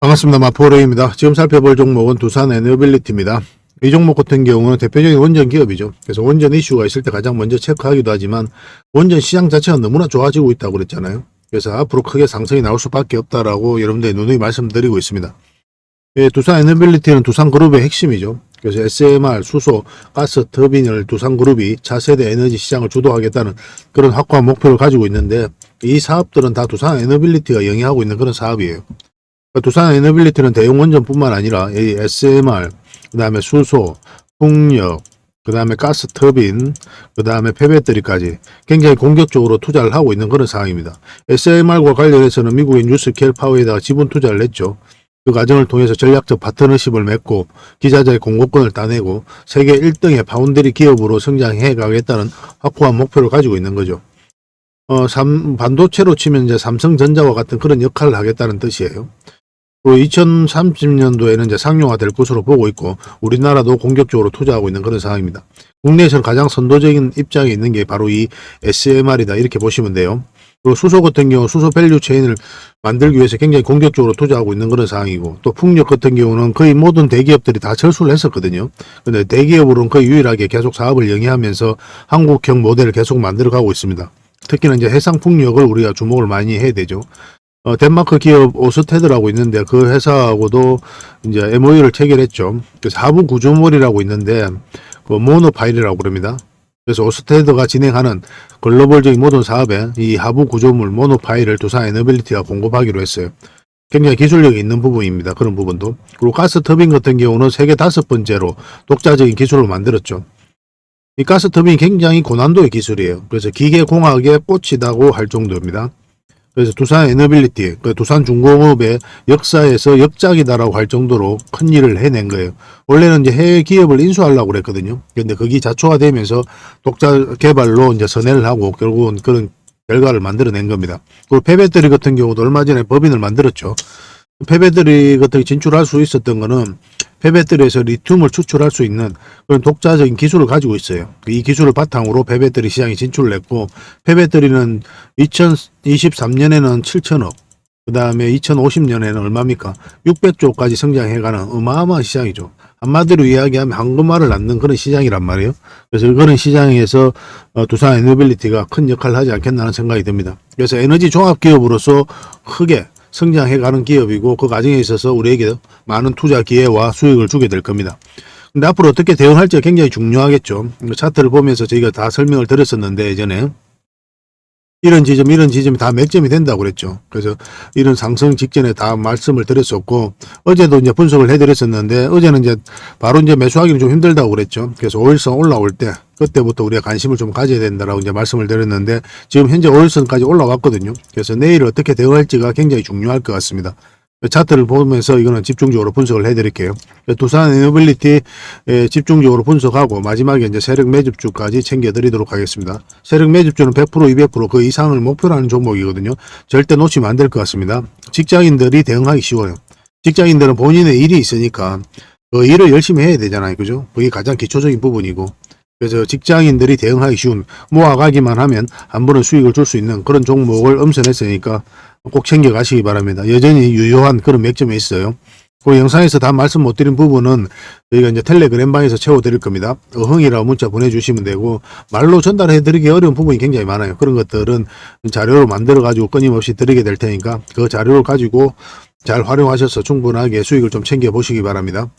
반갑습니다. 마포레입니다. 지금 살펴볼 종목은 두산 에너빌리티입니다. 이 종목 같은 경우는 대표적인 원전 기업이죠. 그래서 원전 이슈가 있을 때 가장 먼저 체크하기도 하지만 원전 시장 자체가 너무나 좋아지고 있다고 그랬잖아요. 그래서 앞으로 크게 상승이 나올 수밖에 없다라고 여러분들이 누누이 말씀드리고 있습니다. 두산 에너빌리티는 두산그룹의 핵심이죠. 그래서 SMR, 수소, 가스, 터빈을 두산그룹이 차세대 에너지 시장을 주도하겠다는 그런 확고한 목표를 가지고 있는데 이 사업들은 다 두산 에너빌리티가 영위하고 있는 그런 사업이에요. 두산 에너빌리티는 대형 원전뿐만 아니라 이 SMR, 그 다음에 수소, 풍력, 그 다음에 가스 터빈, 그 다음에 폐배터리까지 굉장히 공격적으로 투자를 하고 있는 그런 상황입니다. SMR과 관련해서는 미국의 뉴스케일 파워에다가 지분 투자를 했죠. 그 과정을 통해서 전략적 파트너십을 맺고 기자재의 공급권을 따내고 세계 1등의 파운드리 기업으로 성장해 가겠다는 확고한 목표를 가지고 있는 거죠. 반도체로 치면 이제 삼성전자와 같은 그런 역할을 하겠다는 뜻이에요. 또 2030년도에는 이제 상용화될 것으로 보고 있고 우리나라도 공격적으로 투자하고 있는 그런 상황입니다. 국내에서는 가장 선도적인 입장에 있는 게 바로 이 SMR이다 이렇게 보시면 돼요. 그리고 수소 같은 경우 수소 밸류 체인을 만들기 위해서 굉장히 공격적으로 투자하고 있는 그런 상황이고 또 풍력 같은 경우는 거의 모든 대기업들이 다 철수를 했었거든요. 근데 대기업으로는 거의 유일하게 계속 사업을 영위하면서 한국형 모델을 계속 만들어가고 있습니다. 특히나 이제 해상 풍력을 우리가 주목을 많이 해야 되죠. 덴마크 기업 오스테드라고 있는데 그 회사하고도 이제 MOU를 체결했죠. 그래서 하부 구조물이라고 있는데 그 모노파일이라고 그럽니다. 그래서 오스테드가 진행하는 글로벌적인 모든 사업에 이 하부 구조물 모노파일을 두산 에너빌리티가 공급하기로 했어요. 굉장히 기술력이 있는 부분입니다. 그런 부분도. 그리고 가스 터빈 같은 경우는 세계 5번째로 독자적인 기술을 만들었죠. 이 가스 터빈이 굉장히 고난도의 기술이에요. 그래서 기계공학의 꽃이라고 할 정도입니다. 그래서 두산 에너빌리티, 두산중공업의 역사에서 역작이다라고 할 정도로 큰 일을 해낸 거예요. 원래는 이제 해외 기업을 인수하려고 그랬거든요. 근데 그게 자초화되면서 독자 개발로 이제 선회를 하고 결국은 그런 결과를 만들어낸 겁니다. 그리고 폐배터리 같은 경우도 얼마 전에 법인을 만들었죠. 폐배터리 같은 게 진출할 수 있었던 거는 폐배터리에서 리튬을 추출할 수 있는 그런 독자적인 기술을 가지고 있어요. 이 기술을 바탕으로 폐배터리 시장에 진출을 했고 폐배터리는 2023년에는 7천억 그 다음에 2050년에는 얼마입니까? 600조까지 성장해가는 어마어마한 시장이죠. 한마디로 이야기하면 황금알을 낳는 그런 시장이란 말이에요. 그래서 그런 시장에서 두산 에너빌리티가 큰 역할을 하지 않겠나 하는 생각이 듭니다. 그래서 에너지 종합기업으로서 크게 성장해가는 기업이고 그 과정에 있어서 우리에게 많은 투자 기회와 수익을 주게 될 겁니다. 근데 앞으로 어떻게 대응할지가 굉장히 중요하겠죠. 차트를 보면서 저희가 다 설명을 드렸었는데 예전에 이런 지점이 다 맥점이 된다고 그랬죠. 그래서 이런 상승 직전에 다 말씀을 드렸었고 어제도 이제 분석을 해드렸었는데 어제는 이제 바로 이제 매수하기는 좀 힘들다고 그랬죠. 그래서 5일선 올라올 때 그때부터 우리가 관심을 좀 가져야 된다라고 이제 말씀을 드렸는데 지금 현재 5일선까지 올라왔거든요. 그래서 내일 어떻게 대응할지가 굉장히 중요할 것 같습니다. 차트를 보면서 이거는 집중적으로 분석을 해드릴게요. 두산 에너빌리티 집중적으로 분석하고 마지막에 이제 세력 매집주까지 챙겨드리도록 하겠습니다. 세력 매집주는 100% 200% 그 이상을 목표로 하는 종목이거든요. 절대 놓치면 안 될 것 같습니다. 직장인들이 대응하기 쉬워요. 직장인들은 본인의 일이 있으니까 그 일을 열심히 해야 되잖아요. 그죠? 그게 가장 기초적인 부분이고 그래서 직장인들이 대응하기 쉬운 모아가기만 하면 한 번은 수익을 줄 수 있는 그런 종목을 엄선했으니까 꼭 챙겨 가시기 바랍니다. 여전히 유효한 그런 맥점에 있어요. 그 영상에서 다 말씀 못 드린 부분은 저희가 이제 텔레그램방에서 채워 드릴 겁니다. 어흥이라고 문자 보내주시면 되고 말로 전달해 드리기 어려운 부분이 굉장히 많아요. 그런 것들은 자료로 만들어 가지고 끊임없이 드리게 될 테니까 그 자료를 가지고 잘 활용하셔서 충분하게 수익을 좀 챙겨 보시기 바랍니다.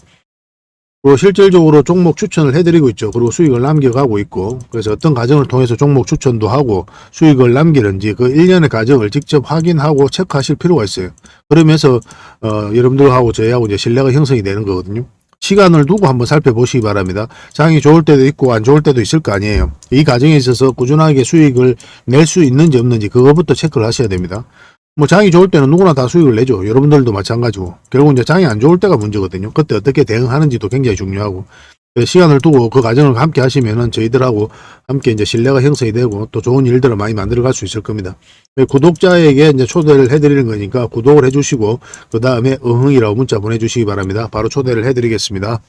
그리고 실질적으로 종목 추천을 해드리고 있죠. 그리고 수익을 남겨가고 있고 그래서 어떤 과정을 통해서 종목 추천도 하고 수익을 남기는지 그 일련의 과정을 직접 확인하고 체크하실 필요가 있어요. 그러면서 여러분들하고 저희하고 이제 신뢰가 형성이 되는 거거든요. 시간을 두고 한번 살펴보시기 바랍니다. 장이 좋을 때도 있고 안 좋을 때도 있을 거 아니에요. 이 과정에 있어서 꾸준하게 수익을 낼 수 있는지 없는지 그거부터 체크를 하셔야 됩니다. 뭐 장이 좋을 때는 누구나 다 수익을 내죠. 여러분들도 마찬가지고. 결국 이제 장이 안 좋을 때가 문제거든요. 그때 어떻게 대응하는지도 굉장히 중요하고. 시간을 두고 그 과정을 함께 하시면은 저희들하고 함께 이제 신뢰가 형성이 되고 또 좋은 일들을 많이 만들어 갈 수 있을 겁니다. 구독자에게 이제 초대를 해드리는 거니까 구독을 해주시고 그 다음에 어흥이라고 문자 보내주시기 바랍니다. 바로 초대를 해드리겠습니다.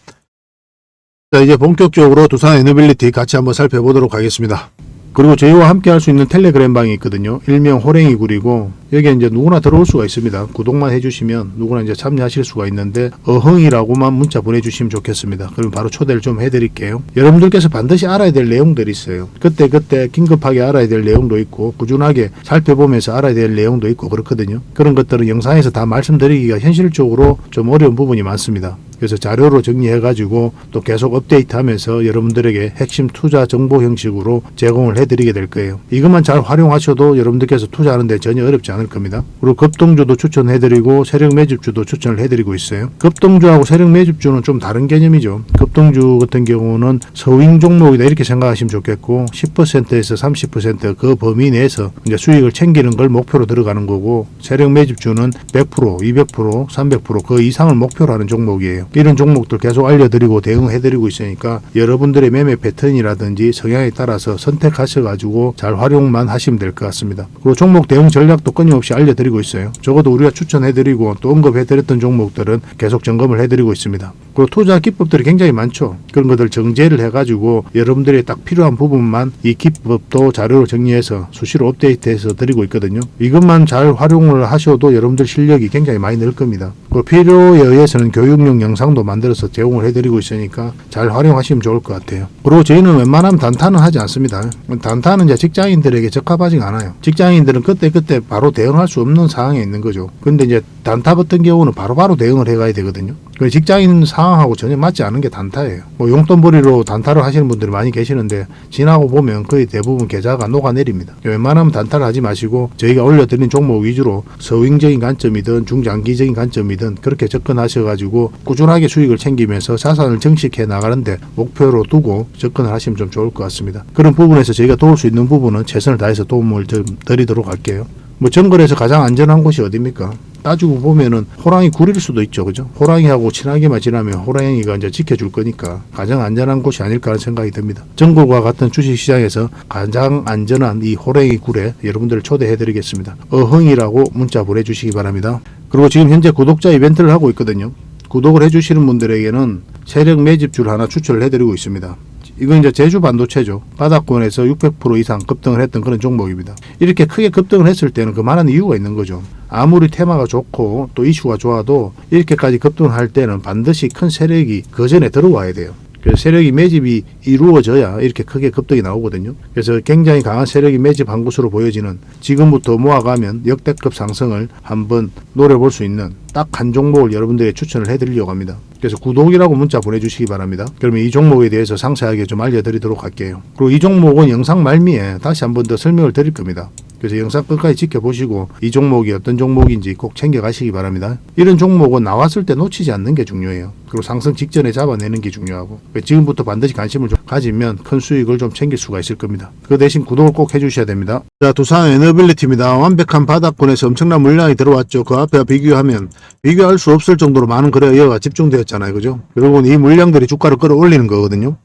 자, 이제 본격적으로 두산 에너빌리티 같이 한번 살펴보도록 하겠습니다. 그리고 저희와 함께 할 수 있는 텔레그램 방이 있거든요. 일명 호랭이 굴이고 여기에 이제 누구나 들어올 수가 있습니다. 구독만 해주시면 누구나 이제 참여하실 수가 있는데 어흥이라고만 문자 보내주시면 좋겠습니다. 그럼 바로 초대를 좀 해드릴게요. 여러분들께서 반드시 알아야 될 내용들이 있어요. 그때 긴급하게 알아야 될 내용도 있고 꾸준하게 살펴보면서 알아야 될 내용도 있고 그렇거든요. 그런 것들은 영상에서 다 말씀드리기가 현실적으로 좀 어려운 부분이 많습니다. 그래서 자료로 정리해가지고 또 계속 업데이트하면서 여러분들에게 핵심 투자 정보 형식으로 제공을 해드리게 될 거예요. 이것만 잘 활용하셔도 여러분들께서 투자하는데 전혀 어렵지 않을 겁니다. 그리고 급등주도 추천해드리고 세력 매집주도 추천을 해드리고 있어요. 급등주하고 세력 매집주는 좀 다른 개념이죠. 급등주 같은 경우는 서윙 종목이다 이렇게 생각하시면 좋겠고 10%에서 30% 범위 내에서 이제 수익을 챙기는 걸 목표로 들어가는 거고 세력 매집주는 100%, 200%, 300%그 이상을 목표로 하는 종목이에요. 이런 종목들 계속 알려드리고 대응해드리고 있으니까 여러분들의 매매 패턴이라든지 성향에 따라서 선택하셔가지고 잘 활용만 하시면 될 것 같습니다. 그리고 종목 대응 전략도 끊임없이 알려드리고 있어요. 적어도 우리가 추천해드리고 또 언급해드렸던 종목들은 계속 점검을 해드리고 있습니다. 그리고 투자 기법들이 굉장히 많죠. 그런 것들 정제를 해가지고 여러분들이 딱 필요한 부분만 이 기법도 자료로 정리해서 수시로 업데이트해서 드리고 있거든요. 이것만 잘 활용을 하셔도 여러분들 실력이 굉장히 많이 늘 겁니다. 그리고 필요에 의해서는 교육용 영상도 만들어서 제공을 해드리고 있으니까 잘 활용하시면 좋을 것 같아요. 그리고 저희는 웬만하면 단타는 하지 않습니다. 단타는 이제 직장인들에게 적합하지 않아요. 직장인들은 그때 바로 대응할 수 없는 상황에 있는 거죠. 근데 이제 단타 같은 경우는 바로바로 대응을 해가야 되거든요. 직장인 상황하고 전혀 맞지 않은 게 단타예요. 용돈벌이로 단타를 하시는 분들이 많이 계시는데 지나고 보면 거의 대부분 계좌가 녹아내립니다. 웬만하면 단타를 하지 마시고 저희가 올려드린 종목 위주로 서윙적인 관점이든 중장기적인 관점이든 그렇게 접근하셔가지고 꾸준하게 수익을 챙기면서 자산을 증식해 나가는데 목표로 두고 접근을 하시면 좀 좋을 것 같습니다. 그런 부분에서 저희가 도울 수 있는 부분은 최선을 다해서 도움을 좀 드리도록 할게요. 정글에서 가장 안전한 곳이 어디입니까? 따지고 보면은 호랑이 굴일 수도 있죠. 그죠? 호랑이하고 친하게만 지나면 호랑이가 이제 지켜줄 거니까 가장 안전한 곳이 아닐까 하는 생각이 듭니다. 정글과 같은 주식시장에서 가장 안전한 이 호랑이 굴에 여러분들을 초대해 드리겠습니다. 어흥이라고 문자 보내주시기 바랍니다. 그리고 지금 현재 구독자 이벤트를 하고 있거든요. 구독을 해주시는 분들에게는 세력 매집주를 하나 추천을 해드리고 있습니다. 이건 이제 제주 반도체죠. 바닥권에서 600% 이상 급등을 했던 그런 종목입니다. 이렇게 크게 급등을 했을 때는 그만한 이유가 있는 거죠. 아무리 테마가 좋고 또 이슈가 좋아도 이렇게까지 급등을 할 때는 반드시 큰 세력이 그 전에 들어와야 돼요. 그래서 세력이 매집이 이루어져야 이렇게 크게 급등이 나오거든요. 그래서 굉장히 강한 세력이 매집한 것으로 보여지는 지금부터 모아가면 역대급 상승을 한번 노려볼 수 있는 딱 한 종목을 여러분들에게 추천을 해드리려고 합니다. 그래서 구독이라고 문자 보내주시기 바랍니다. 그러면 이 종목에 대해서 상세하게 좀 알려드리도록 할게요. 그리고 이 종목은 영상 말미에 다시 한번 더 설명을 드릴 겁니다. 그래서 영상 끝까지 지켜보시고 이 종목이 어떤 종목인지 꼭 챙겨가시기 바랍니다. 이런 종목은 나왔을 때 놓치지 않는 게 중요해요. 그리고 상승 직전에 잡아내는 게 중요하고 지금부터 반드시 관심을 좀 가지면 큰 수익을 좀 챙길 수가 있을 겁니다. 그 대신 구독을 꼭 해주셔야 됩니다. 자, 두산 에너빌리티입니다. 완벽한 바닥권에서 엄청난 물량이 들어왔죠. 그 앞에 비교하면 비교할 수 없을 정도로 많은 거래가 집중되었잖아요. 그죠? 결국은 이 물량들이 주가를 끌어올리는 거거든요.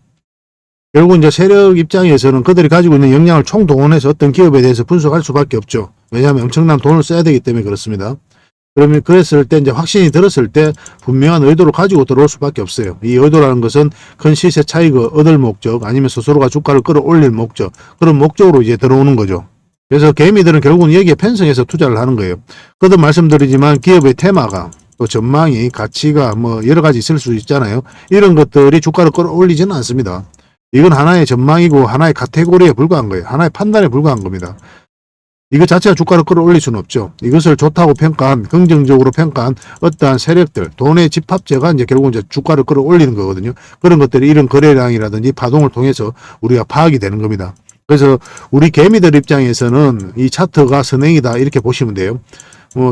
결국 이제 세력 입장에서는 그들이 가지고 있는 역량을 총동원해서 어떤 기업에 대해서 분석할 수밖에 없죠. 왜냐하면 엄청난 돈을 써야 되기 때문에 그렇습니다. 그러면 그랬을 때 이제 확신이 들었을 때 분명한 의도를 가지고 들어올 수밖에 없어요. 이 의도라는 것은 큰 시세 차익을 얻을 목적 아니면 스스로가 주가를 끌어올릴 목적 그런 목적으로 이제 들어오는 거죠. 그래서 개미들은 결국은 여기에 편성해서 투자를 하는 거예요. 거듭 말씀드리지만 기업의 테마가 또 전망이 가치가 뭐 여러 가지 있을 수 있잖아요. 이런 것들이 주가를 끌어올리지는 않습니다. 이건 하나의 전망이고 하나의 카테고리에 불과한 거예요. 하나의 판단에 불과한 겁니다. 이것 자체가 주가를 끌어올릴 수는 없죠. 이것을 좋다고 평가한, 긍정적으로 평가한 어떠한 세력들, 돈의 집합제가 이제 결국 이제 주가를 끌어올리는 거거든요. 그런 것들이 이런 거래량이라든지 파동을 통해서 우리가 파악이 되는 겁니다. 그래서 우리 개미들 입장에서는 이 차트가 선행이다 이렇게 보시면 돼요.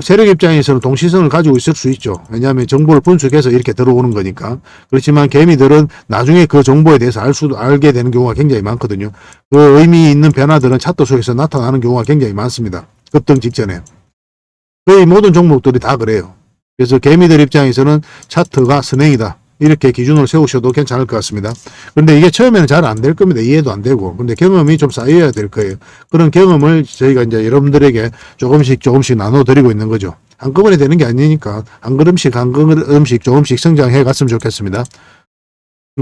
세력 입장에서는 동시성을 가지고 있을 수 있죠. 왜냐하면 정보를 분석해서 이렇게 들어오는 거니까. 그렇지만 개미들은 나중에 그 정보에 대해서 알게 되는 경우가 굉장히 많거든요. 그 의미 있는 변화들은 차트 속에서 나타나는 경우가 굉장히 많습니다. 급등 직전에. 거의 모든 종목들이 다 그래요. 그래서 개미들 입장에서는 차트가 선행이다. 이렇게 기준을 세우셔도 괜찮을 것 같습니다. 그런데 이게 처음에는 잘 안 될 겁니다. 이해도 안 되고. 근데 경험이 좀 쌓여야 될 거예요. 그런 경험을 저희가 이제 여러분들에게 조금씩 나눠드리고 있는 거죠. 한꺼번에 되는 게 아니니까 한 걸음씩 조금씩 성장해 갔으면 좋겠습니다.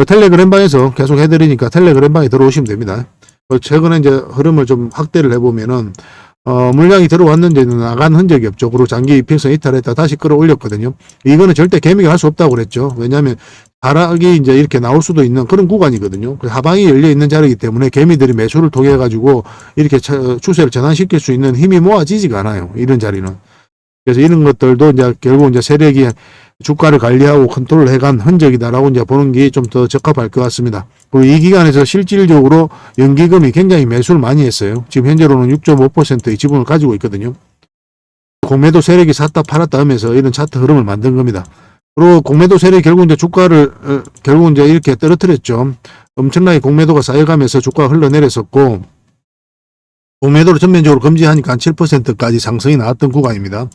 텔레그램방에서 계속 해드리니까 텔레그램방에 들어오시면 됩니다. 최근에 이제 흐름을 좀 확대를 해보면은 물량이 들어왔는데는 나간 흔적이 없죠. 그리고 장기 이평선 이탈했다 다시 끌어올렸거든요. 이거는 절대 개미가 할 수 없다고 그랬죠. 왜냐하면 하락이 이제 이렇게 나올 수도 있는 그런 구간이거든요. 하방이 열려 있는 자리이기 때문에 개미들이 매수를 통해 가지고 이렇게 추세를 전환시킬 수 있는 힘이 모아지지가 않아요. 이런 자리는. 그래서 이런 것들도 이제 결국 이제 세력이 주가를 관리하고 컨트롤 해간 흔적이다라고 이제 보는 게 좀 더 적합할 것 같습니다. 그리고 이 기간에서 실질적으로 연기금이 굉장히 매수를 많이 했어요. 지금 현재로는 6.5%의 지분을 가지고 있거든요. 공매도 세력이 샀다 팔았다 하면서 이런 차트 흐름을 만든 겁니다. 그리고 공매도 세력이 결국 이제 주가를 결국 이제 이렇게 떨어뜨렸죠. 엄청나게 공매도가 쌓여가면서 주가가 흘러내렸었고, 공매도를 전면적으로 금지하니까 한 7%까지 상승이 나왔던 구간입니다.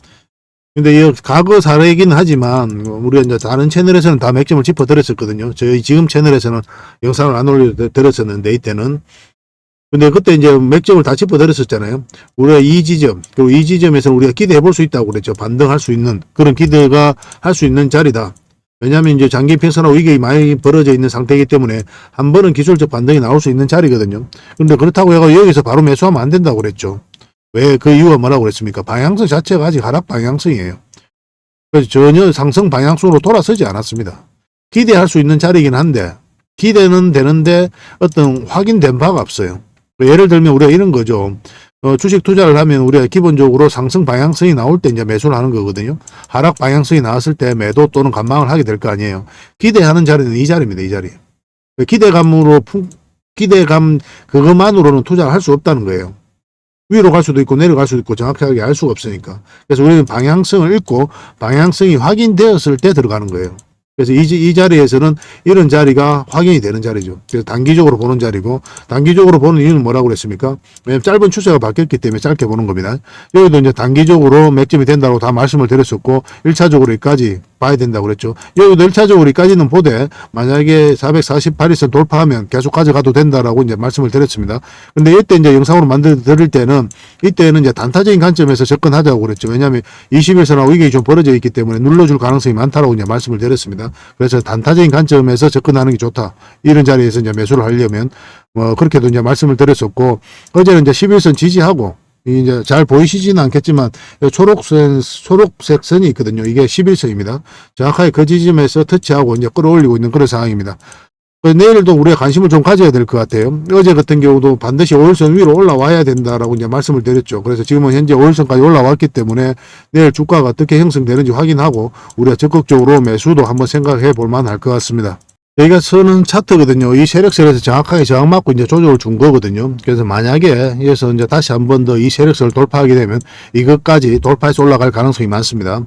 근데 이 과거 사례이긴 하지만 우리가 이제 다른 채널에서는 다 맥점을 짚어드렸었거든요. 저희 지금 채널에서는 영상을 안 올려드렸었는데 이때는. 근데 그때 이제 맥점을 다 짚어드렸었잖아요. 우리가 이 지점, 그리고 이 지점에서 우리가 기대해 볼 수 있다고 그랬죠. 반등할 수 있는 그런 기대가 할 수 있는 자리다. 왜냐하면 이제 장기 평선하고 위격이 많이 벌어져 있는 상태이기 때문에 한 번은 기술적 반등이 나올 수 있는 자리거든요. 근데 그렇다고 해서 여기서 바로 매수하면 안 된다고 그랬죠. 왜 그 이유가 뭐라고 그랬습니까? 방향성 자체가 아직 하락 방향성이에요. 그래서 전혀 상승 방향성으로 돌아서지 않았습니다. 기대할 수 있는 자리이긴 한데 기대는 되는데 어떤 확인된 바가 없어요. 예를 들면 우리가 이런 거죠. 주식 투자를 하면 우리가 기본적으로 상승 방향성이 나올 때 이제 매수를 하는 거거든요. 하락 방향성이 나왔을 때 매도 또는 관망을 하게 될 거 아니에요. 기대하는 자리는 이 자리입니다. 이 자리. 기대감 그것만으로는 투자를 할 수 없다는 거예요. 위로 갈 수도 있고 내려갈 수도 있고 정확하게 알 수가 없으니까. 그래서 우리는 방향성을 읽고 방향성이 확인되었을 때 들어가는 거예요. 그래서 이 자리에서는 이런 자리가 확인이 되는 자리죠. 그래서 단기적으로 보는 자리고, 단기적으로 보는 이유는 뭐라고 그랬습니까? 왜냐면 짧은 추세가 바뀌었기 때문에 짧게 보는 겁니다. 여기도 이제 단기적으로 맥점이 된다고 다 말씀을 드렸었고, 1차적으로 여기까지 봐야 된다고 그랬죠. 여기도 1차적으로 여기까지는 보되, 만약에 448일선 돌파하면 계속 가져가도 된다라고 이제 말씀을 드렸습니다. 근데 이때 이제 영상으로 만들어 드릴 때는, 이때는 이제 단타적인 관점에서 접근하자고 그랬죠. 왜냐하면 21선하고 위격이 좀 벌어져 있기 때문에 눌러줄 가능성이 많다라고 이제 말씀을 드렸습니다. 그래서 단타적인 관점에서 접근하는 게 좋다. 이런 자리에서 이제 매수를 하려면, 그렇게도 이제 말씀을 드렸었고, 어제는 이제 11선 지지하고, 이제 잘 보이시지는 않겠지만, 초록색 선이 있거든요. 이게 11선입니다. 정확하게 그 지점에서 터치하고 이제 끌어올리고 있는 그런 상황입니다. 내일도 우리가 관심을 좀 가져야 될 것 같아요. 어제 같은 경우도 반드시 5일선 위로 올라와야 된다라고 이제 말씀을 드렸죠. 그래서 지금은 현재 5일선까지 올라왔기 때문에 내일 주가가 어떻게 형성되는지 확인하고 우리가 적극적으로 매수도 한번 생각해 볼 만할 것 같습니다. 여기가 서는 차트거든요. 이 세력선에서 정확하게 저항 맞고 이제 조정을 준 거거든요. 그래서 만약에 여기서 이제 다시 한 번 더 이 세력선을 돌파하게 되면 이것까지 돌파해서 올라갈 가능성이 많습니다.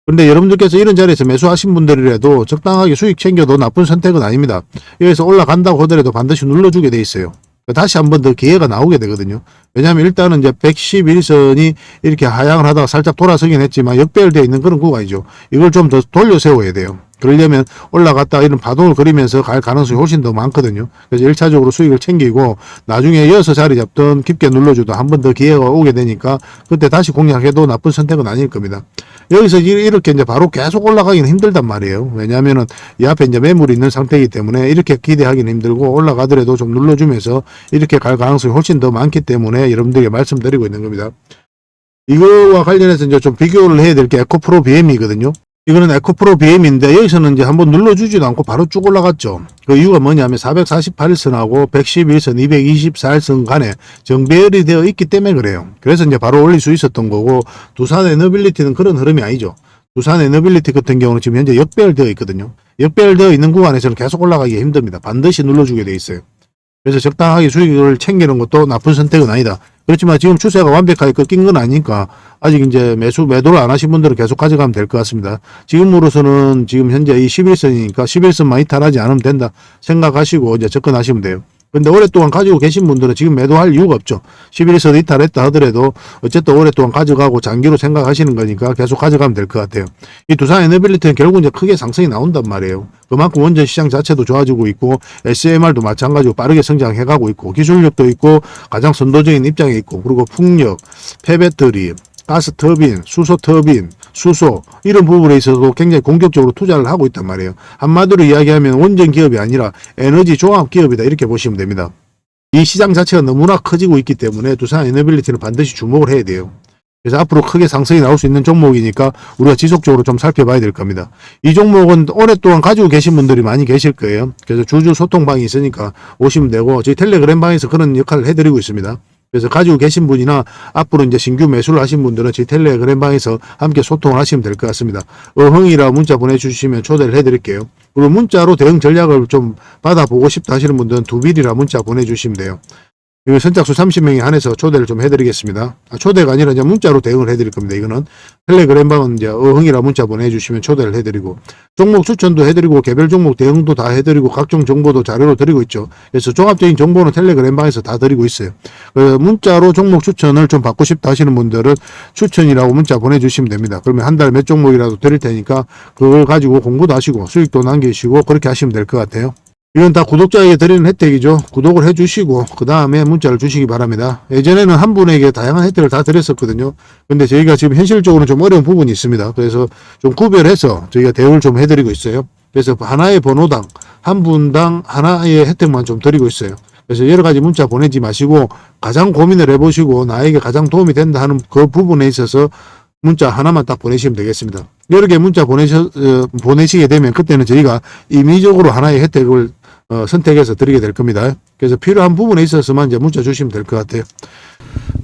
근데 여러분들께서 이런 자리에서 매수하신 분들이라도 적당하게 수익 챙겨도 나쁜 선택은 아닙니다. 여기서 올라간다고 하더라도 반드시 눌러주게 돼 있어요. 다시 한 번 더 기회가 나오게 되거든요. 왜냐하면 일단은 이제 111선이 이렇게 하향을 하다가 살짝 돌아서긴 했지만 역배열되어 있는 그런 구간이죠. 이걸 좀 더 돌려 세워야 돼요. 그러려면 올라갔다 이런 파동을 그리면서 갈 가능성이 훨씬 더 많거든요. 그래서 1차적으로 수익을 챙기고 나중에 이어서 자리 잡던 깊게 눌러주도 한 번 더 기회가 오게 되니까 그때 다시 공략해도 나쁜 선택은 아닐 겁니다. 여기서 이렇게 이제 바로 계속 올라가기는 힘들단 말이에요. 왜냐하면은 이 앞에 이제 매물이 있는 상태이기 때문에 이렇게 기대하기는 힘들고 올라가더라도 좀 눌러주면서 이렇게 갈 가능성이 훨씬 더 많기 때문에 여러분들에게 말씀드리고 있는 겁니다. 이거와 관련해서 이제 좀 비교를 해야 될 게 에코프로 BM이거든요. 이거는 에코프로 BM인데 여기서는 이제 한번 눌러주지도 않고 바로 쭉 올라갔죠. 그 이유가 뭐냐면 448선하고 111선, 224선 간에 정배열이 되어 있기 때문에 그래요. 그래서 이제 바로 올릴 수 있었던 거고, 두산 에너빌리티는 그런 흐름이 아니죠. 두산 에너빌리티 같은 경우는 지금 현재 역배열되어 있거든요. 역배열되어 있는 구간에서는 계속 올라가기 힘듭니다. 반드시 눌러주게 돼 있어요. 그래서 적당하게 수익을 챙기는 것도 나쁜 선택은 아니다. 그렇지만 지금 추세가 완벽하게 꺾인 건 아니니까 아직 이제 매도를 안 하신 분들은 계속 가져가면 될 것 같습니다. 지금으로서는 지금 현재 이 11선이니까 11선만 이탈하지 않으면 된다 생각하시고 이제 접근하시면 돼요. 근데 오랫동안 가지고 계신 분들은 지금 매도할 이유가 없죠. 11에서 이탈했다 하더라도 어쨌든 오랫동안 가져가고 장기로 생각하시는 거니까 계속 가져가면 될 것 같아요. 이 두산 에너빌리티는 결국 이제 크게 상승이 나온단 말이에요. 그만큼 원전 시장 자체도 좋아지고 있고 SMR도 마찬가지로 빠르게 성장해가고 있고 기술력도 있고 가장 선도적인 입장에 있고 그리고 풍력, 폐배터리, 가스 터빈, 수소 터빈, 수소 이런 부분에 있어서도 굉장히 공격적으로 투자를 하고 있단 말이에요. 한마디로 이야기하면 원전 기업이 아니라 에너지 종합 기업이다 이렇게 보시면 됩니다. 이 시장 자체가 너무나 커지고 있기 때문에 두산 에너빌리티는 반드시 주목을 해야 돼요. 그래서 앞으로 크게 상승이 나올 수 있는 종목이니까 우리가 지속적으로 좀 살펴봐야 될 겁니다. 이 종목은 오랫동안 가지고 계신 분들이 많이 계실 거예요. 그래서 주주 소통방이 있으니까 오시면 되고, 저희 텔레그램 방에서 그런 역할을 해드리고 있습니다. 그래서 가지고 계신 분이나 앞으로 이제 신규 매수를 하신 분들은 저희 텔레그램 방에서 함께 소통을 하시면 될 것 같습니다. 어흥이라 문자 보내주시면 초대를 해드릴게요. 그리고 문자로 대응 전략을 좀 받아보고 싶다 하시는 분들은 두빌이라 문자 보내주시면 돼요. 이거 선착순 30명에 한해서 초대를 좀 해드리겠습니다. 초대가 아니라 이제 문자로 대응을 해드릴 겁니다. 이거는 텔레그램방은 이제 어흥이라 문자 보내주시면 초대를 해드리고, 종목 추천도 해드리고, 개별 종목 대응도 다 해드리고, 각종 정보도 자료로 드리고 있죠. 그래서 종합적인 정보는 텔레그램방에서 다 드리고 있어요. 문자로 종목 추천을 좀 받고 싶다 하시는 분들은 추천이라고 문자 보내주시면 됩니다. 그러면 한 달에 몇 종목이라도 드릴 테니까 그걸 가지고 공부도 하시고 수익도 남기시고 그렇게 하시면 될 것 같아요. 이건 다 구독자에게 드리는 혜택이죠. 구독을 해주시고 그 다음에 문자를 주시기 바랍니다. 예전에는 한 분에게 다양한 혜택을 다 드렸었거든요. 근데 저희가 지금 현실적으로 좀 어려운 부분이 있습니다. 그래서 좀 구별해서 저희가 대우를 좀 해드리고 있어요. 그래서 하나의 번호당 한 분당 하나의 혜택만 좀 드리고 있어요. 그래서 여러 가지 문자 보내지 마시고 가장 고민을 해보시고 나에게 가장 도움이 된다 하는 그 부분에 있어서 문자 하나만 딱 보내시면 되겠습니다. 여러 개 문자 보내시게 되면 그때는 저희가 임의적으로 하나의 혜택을 선택해서 드리게 될 겁니다. 그래서 필요한 부분에 있어서만 이제 문자 주시면 될 것 같아요.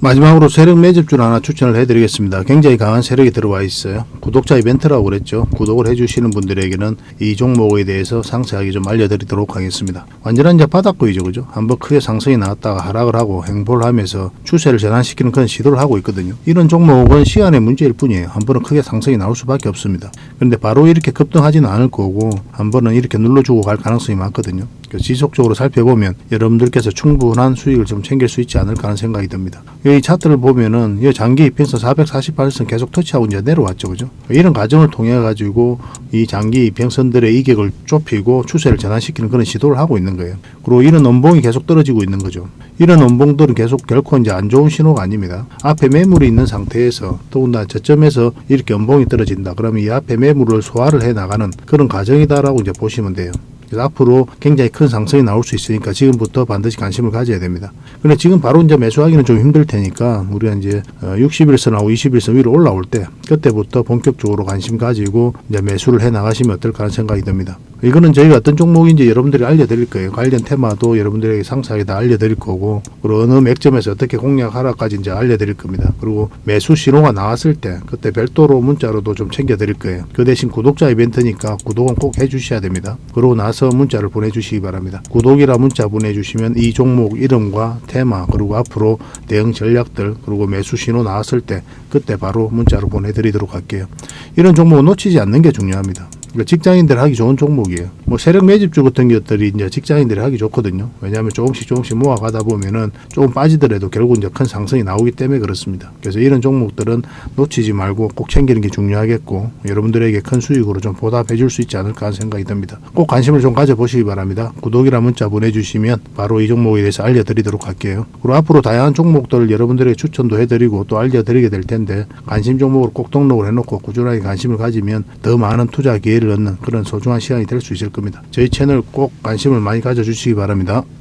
마지막으로 세력 매집주를 하나 추천을 해드리겠습니다. 굉장히 강한 세력이 들어와 있어요. 구독자 이벤트라고 그랬죠. 구독을 해주시는 분들에게는 이 종목에 대해서 상세하게 좀 알려드리도록 하겠습니다. 완전한 이제 바닥구이죠, 그죠? 한번 크게 상승이 나왔다가 하락을 하고 횡보를 하면서 추세를 전환시키는 그런 시도를 하고 있거든요. 이런 종목은 시간의 문제일 뿐이에요. 한 번은 크게 상승이 나올 수밖에 없습니다. 그런데 바로 이렇게 급등하지는 않을 거고 한 번은 이렇게 눌러주고 갈 가능성이 많거든요. 지속적으로 살펴보면 여러분들께서 충분한 수익을 좀 챙길 수 있지 않을까 하는 생각이 듭니다. 이 차트를 보면은 이 장기 이평선 448선 계속 터치하고 이제 내려왔죠, 그죠? 이런 과정을 통해 가지고 이 장기 이평선들의 이격을 좁히고 추세를 전환시키는 그런 시도를 하고 있는 거예요. 그리고 이런 원봉이 계속 떨어지고 있는 거죠. 이런 원봉들은 계속 결코 이제 안 좋은 신호가 아닙니다. 앞에 매물이 있는 상태에서 더군다나 저점에서 이렇게 원봉이 떨어진다. 그러면 이 앞에 매물을 소화를 해 나가는 그런 과정이다라고 이제 보시면 돼요. 그래서 앞으로 굉장히 큰 상승이 나올 수 있으니까 지금부터 반드시 관심을 가져야 됩니다. 근데 지금 바로 이제 매수하기는 좀 힘들 테니까 우리가 이제 60일선하고 20일선 위로 올라올 때 그때부터 본격적으로 관심 가지고 이제 매수를 해 나가시면 어떨까 하는 생각이 듭니다. 이거는 저희가 어떤 종목인지 여러분들이 알려드릴 거예요. 관련 테마도 여러분들에게 상세하게 다 알려드릴 거고, 그리고 어느 맥점에서 어떻게 공략하라까지 이제 알려드릴 겁니다. 그리고 매수 신호가 나왔을 때 그때 별도로 문자로도 좀 챙겨드릴 거예요. 그 대신 구독자 이벤트니까 구독은 꼭 해주셔야 됩니다. 그러고 나서 문자를 보내주시기 바랍니다. 구독이라 문자 보내주시면 이 종목 이름과 테마 그리고 앞으로 대응 전략들 그리고 매수 신호 나왔을 때 그때 바로 문자로 보내드리도록 할게요. 이런 종목은 놓치지 않는 게 중요합니다. 직장인들 하기 좋은 종목이에요. 뭐 세력 매집주 같은 것들이 이제 직장인들이 하기 좋거든요. 왜냐하면 조금씩 모아가다 보면은 조금 빠지더라도 결국 이제 큰 상승이 나오기 때문에 그렇습니다. 그래서 이런 종목들은 놓치지 말고 꼭 챙기는 게 중요하겠고 여러분들에게 큰 수익으로 좀 보답해 줄 수 있지 않을까 하는 생각이 듭니다. 꼭 관심을 좀 가져보시기 바랍니다. 구독이라 문자 보내주시면 바로 이 종목에 대해서 알려드리도록 할게요. 그리고 앞으로 다양한 종목들을 여러분들에게 추천도 해드리고 또 알려드리게 될 텐데 관심 종목으로 꼭 등록을 해놓고 꾸준하게 관심을 가지면 더 많은 투자 기회를 얻는 그런 소중한 시간이 될 수 있을 겁니다. 저희 채널 꼭 관심을 많이 가져주시기 바랍니다.